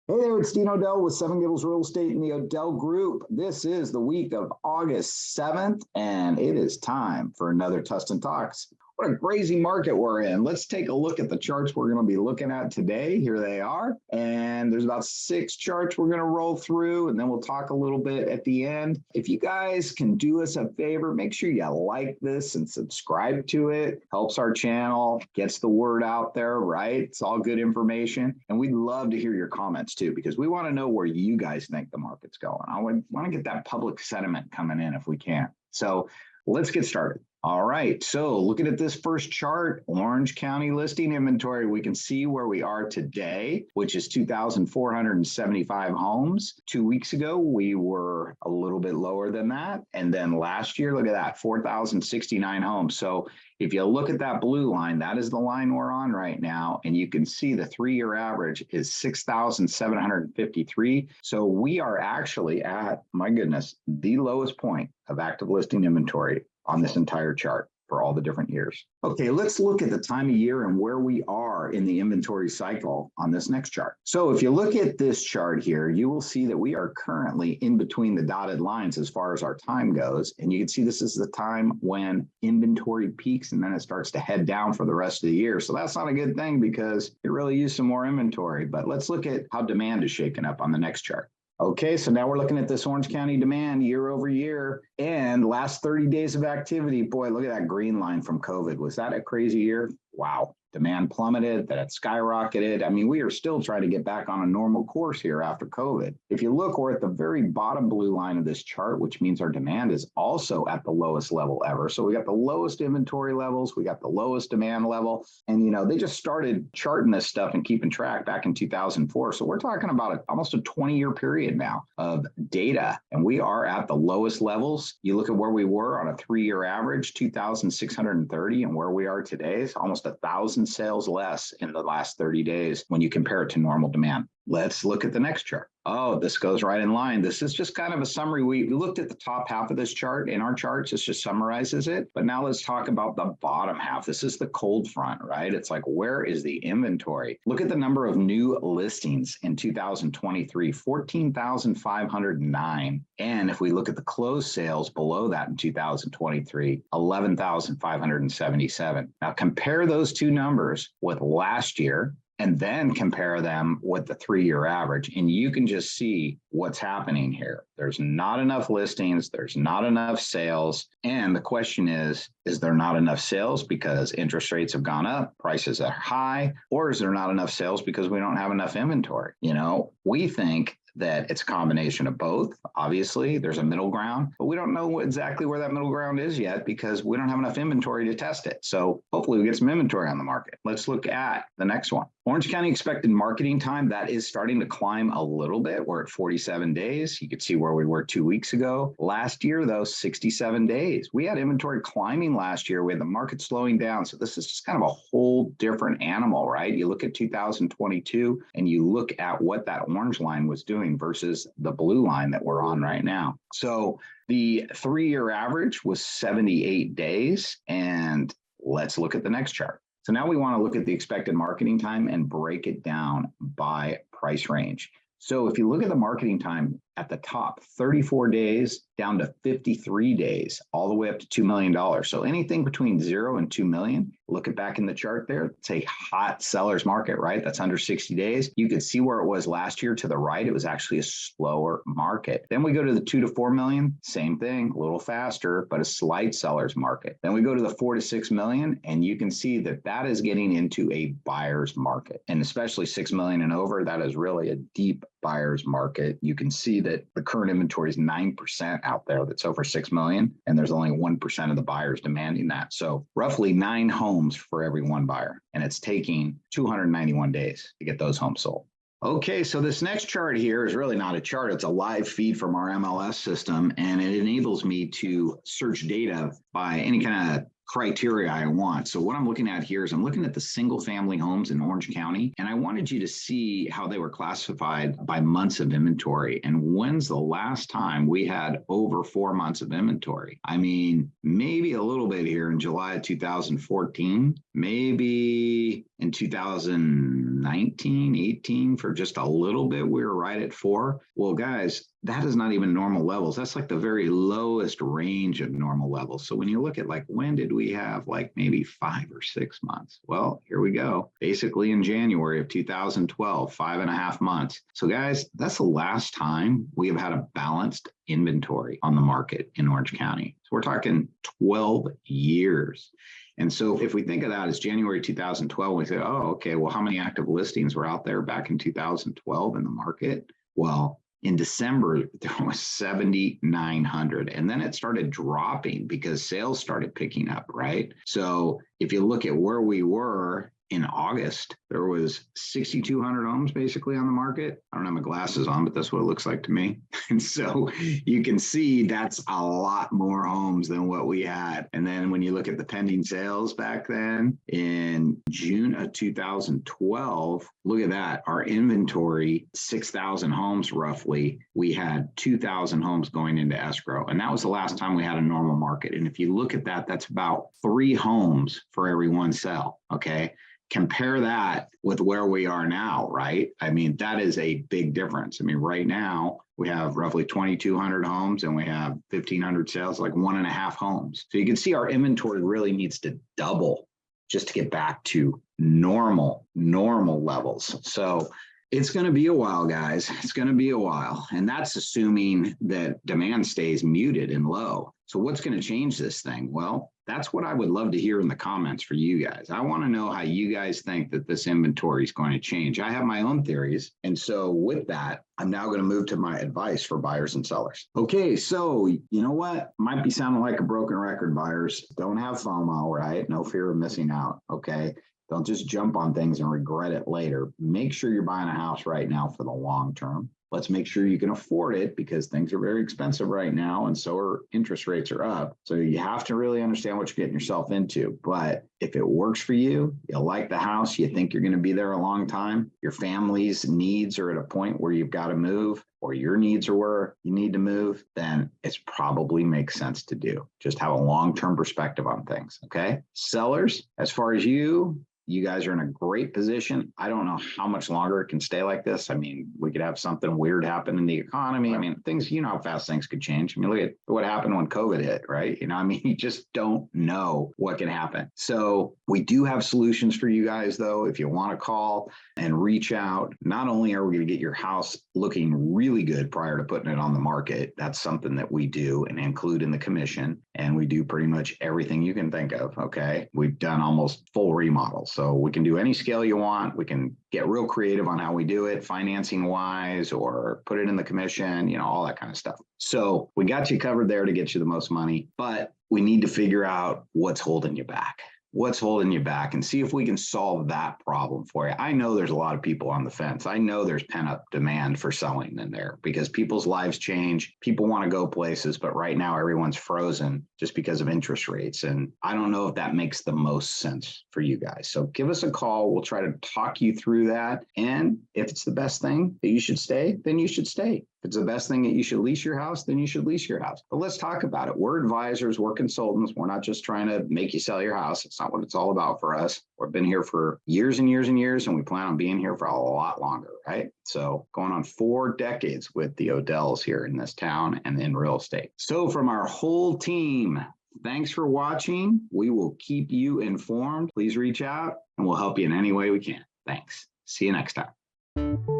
Hey there, it's Dean Odell with Seven Gables Real Estate in the Odell Group. This is the week of August 7th, and it is time for another Tustin Talks. What a crazy market we're in. Let's take a look at the charts we're going to be looking at today. Here they are. And there's about 6 charts we're going to roll through, and then we'll talk a little bit at the end. If you guys can do us a favor, make sure you like this and subscribe to it. Helps our channel, gets the word out there, right? It's all good information. And we'd love to hear your comments too, because we want to know where you guys think the market's going. I want to get that public sentiment coming in if we can. So let's get started. All right, so looking at this first chart, Orange County listing inventory, we can see where we are today, which is 2,475 homes. 2 weeks ago, we were a little bit lower than that. And then last year, look at that, 4,069 homes. So if you look at that blue line, that is the line we're on right now. And you can see the 3-year average is 6,753. So we are actually at, my goodness, the lowest point of active listing inventory on this entire chart for all the different years. Okay, let's look at the time of year and where we are in the inventory cycle on this next chart. So if you look at this chart here, you will see that we are currently in between the dotted lines as far as our time goes. And you can see this is the time when inventory peaks and then it starts to head down for the rest of the year. So that's not a good thing because you really use some more inventory. But let's look at how demand is shaking up on the next chart. Okay, so now we're looking at this Orange County demand year over year and last 30 days of activity. Boy, look at that green line from COVID. Was that a crazy year? Wow. Demand plummeted, that it skyrocketed. I mean, we are still trying to get back on a normal course here after COVID. If you look, we're at the very bottom blue line of this chart, which means our demand is also at the lowest level ever. So we got the lowest inventory levels, we got the lowest demand level. And, you know, they just started charting this stuff and keeping track back in 2004. So we're talking about almost a 20-year period now of data. And we are at the lowest levels. You look at where we were on a 3-year average, 2,630, and where we are today is almost 1,000 sales less in the last 30 days when you compare it to normal demand. Let's look at the next chart. Oh, this goes right in line. This is just kind of a summary. We looked at the top half of this chart in our charts. This just summarizes it. But now let's talk about the bottom half. This is the cold front, right? It's like, where is the inventory? Look at the number of new listings in 2023, 14,509. And if we look at the closed sales below that in 2023, 11,577. Now compare those two numbers with last year, and then compare them with the 3-year average. And you can just see what's happening here. There's not enough listings. There's not enough sales. And the question is there not enough sales because interest rates have gone up, prices are high, or is there not enough sales because we don't have enough inventory? You know, we think that it's a combination of both. Obviously, there's a middle ground, but we don't know exactly where that middle ground is yet because we don't have enough inventory to test it. So hopefully we get some inventory on the market. Let's look at the next one. Orange County expected marketing time, that is starting to climb a little bit. We're at 47 days. You could see where we were 2 weeks ago. Last year, though, 67 days. We had inventory climbing last year. We had the market slowing down. So this is just kind of a whole different animal, right? You look at 2022 and you look at what that orange line was doing versus the blue line that we're on right now. So the 3-year average was 78 days. And let's look at the next chart. So now we want to look at the expected marketing time and break it down by price range. So if you look at the marketing time at the top, 34 days down to 53 days, all the way up to $2 million. So anything between 0 and 2 million, look at back in the chart there, it's a hot seller's market, right? That's under 60 days. You could see where it was last year to the right. It was actually a slower market. Then we go to the 2 to 4 million, same thing, a little faster, but a slight seller's market. Then we go to the 4 to 6 million, and you can see that that is getting into a buyer's market. And especially 6 million and over, that is really a deep buyer's market. You can see that the current inventory is 9% out there that's over 6 million, and there's only 1% of the buyers demanding that. So roughly 9 homes for every 1 buyer, and it's taking 291 days to get those homes sold. Okay, so this next chart here is really not a chart. It's a live feed from our MLS system, and it enables me to search data by any kind of criteria I want. So what I'm looking at here is I'm looking at the single family homes in Orange County, and I wanted you to see how they were classified by months of inventory. And when's the last time we had over 4 months of inventory? I mean, maybe a little bit here in July of 2014, maybe in 2019, 18, for just a little bit, we were right at 4. Well, guys, that is not even normal levels. That's like the very lowest range of normal levels. So when you look at like, when did we have like maybe 5 or 6 months? Well, here we go. Basically in January of 2012, 5.5 months. So guys, that's the last time we have had a balanced inventory on the market in Orange County. So we're talking 12 years. And so if we think of that as January 2012, we say, oh, okay, well, how many active listings were out there back in 2012 in the market? Well, in December, there was 7,900. And then it started dropping because sales started picking up, right? So if you look at where we were in August, there was 6,200 homes basically on the market. I don't have my glasses on, but that's what it looks like to me. And so you can see that's a lot more homes than what we had. And then when you look at the pending sales back then in June of 2012, look at that. Our inventory, 6,000 homes roughly. We had 2,000 homes going into escrow. And that was the last time we had a normal market. And if you look at that, that's about 3 homes for every 1 sale. Okay. Compare that with where we are now, right? I mean, that is a big difference. I mean, right now we have roughly 2,200 homes and we have 1,500 sales, like 1.5 homes. So you can see our inventory really needs to double just to get back to normal levels. So it's going to be a while, guys. It's going to be a while. And that's assuming that demand stays muted and low. So what's going to change this thing? Well, that's what I would love to hear in the comments for you guys. I want to know how you guys think that this inventory is going to change. I have my own theories. And so with that, I'm now going to move to my advice for buyers and sellers. Okay, so you know what? Might be sounding like a broken record, buyers. Don't have FOMO, right? No fear of missing out, okay? Don't just jump on things and regret it later. Make sure you're buying a house right now for the long term. Let's make sure you can afford it because things are very expensive right now and so are interest rates are up. So you have to really understand what you're getting yourself into. But if it works for you, you like the house, you think you're going to be there a long time, your family's needs are at a point where you've got to move, or your needs are where you need to move, then it's probably makes sense to do. Just have a long-term perspective on things, okay? Sellers, as far as you guys are in a great position. I don't know how much longer it can stay like this. I mean, we could have something weird happen in the economy. I mean, things, you know how fast things could change. I mean, look at what happened when COVID hit, right? You know, I mean, you just don't know what can happen. So we do have solutions for you guys, though. If you want to call and reach out, not only are we going to get your house looking really good prior to putting it on the market, that's something that we do and include in the commission. And we do pretty much everything you can think of, okay? We've done almost full remodels. So we can do any scale you want. We can get real creative on how we do it, financing wise, or put it in the commission, you know, all that kind of stuff. So we got you covered there to get you the most money, but we need to figure out what's holding you back. What's holding you back and see if we can solve that problem for you. I know there's a lot of people on the fence. I know there's pent-up demand for selling in there because people's lives change. People want to go places, but right now everyone's frozen just because of interest rates. And I don't know if that makes the most sense for you guys. So give us a call. We'll try to talk you through that. And if it's the best thing that you should stay, then you should stay. If it's the best thing that you should lease your house, then you should lease your house. But let's talk about it. We're advisors, we're consultants. We're not just trying to make you sell your house. It's not what it's all about for us. We've been here for years and years and years, and we plan on being here for a lot longer, right? So going on 4 decades with the Odells here in this town and in real estate. So from our whole team, thanks for watching. We will keep you informed. Please reach out and we'll help you in any way we can. Thanks. See you next time.